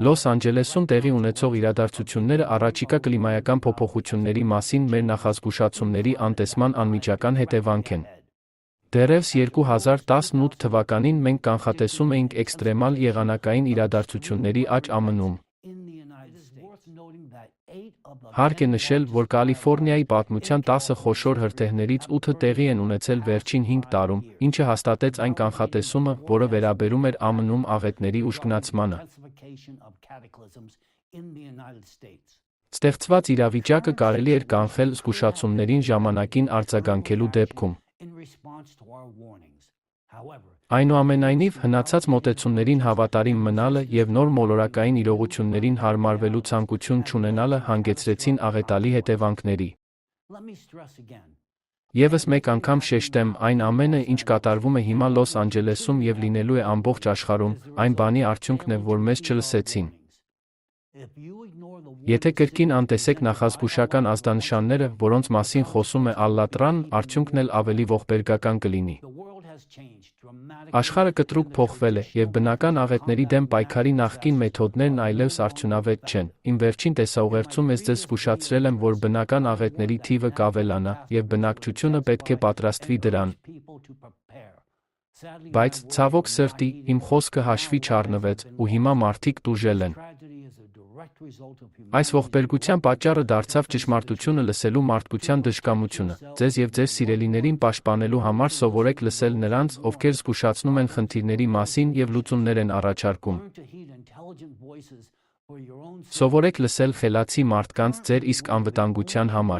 Լոս Անջելեսում տեղի ունեցող իրադարձությունները առաջիկա կլիմայական փոփոխությունների մասին մեր նախազգուշացումների անտեսման անմիջական հետևանք են։ Դեռևս 2018 թվականին մենք կանխատեսում էինք էքստրեմալ եղանակային իրադարձությունների աճ ԱՄՆ-ում։ Հարկ է նշել, որ Կալիֆոռնիայի պատմության 10 խոշոր հրթիռներից 8-ը տեղի են ունեցել վերջին 5 տարում, ինչը հաստատեց այն կանխատեսումը, որը վերաբերում էր ԱՄՆ-ում աղետների ուժգնացմանը։ Ստեղծված իրավիճակը կարելի էր կանխել զգուշացումներին ժամանակին արձագանքելու դեպքում։ Այնուամենայնիվ, հնացած մոտեցումներին հավատարիմ մնալը և նոր մոլորակային իրողություններին հարմարվելու ցանկություն չունենալը հանգեցրեցին աղետալի հետևանքների։ Եվս մեկ անգամ շեշտեմ, այն ամենը, ինչ կատարվում է հիմա Լոս Անջելեսում և լինելու է ամբողջ աշխարհում, այն բանի արդյունքն է, որ մեզ չլսեցին։ Եթե կրկին անտեսեք նախազգուշական ազդանշանները, որոնց մասին խոսում է ԱլլաՏռան, արդյունքն էլ ավելի ողբերգական կլինի։ Աշխարհը կտրուկ փոխվել է, և բնական աղետների դեմ պայքարի նախկին մեթոդներն այլևս արդյունավետ չեն։ Իմ վերջին տեսաուղերձում ես ձեզ զգուշացրել եմ, որ բնական աղետների թիվը կավելանա, և բնակչությունը պետք է պատրաստվի դրան։ Բայց, ցավոք սրտի, իմ խոսքը հաշվի չառնվեց, ու հիմա մարդիկ տուժել են։ Այս ողբերգության պատճառը դարձավ ճշմարտությունը լսելու մարդկության դժկամությունը։ Ձեզ և ձեր սիրելիներին պաշտպանելու համար սովորեք լսել նրանց, ովքեր զգուշացնում են խնդիրների մասին և լուծումներ են առաջարկում։ Սովորեք լսել խելացի մարդկանց ձեր իսկ անվտանգության համար։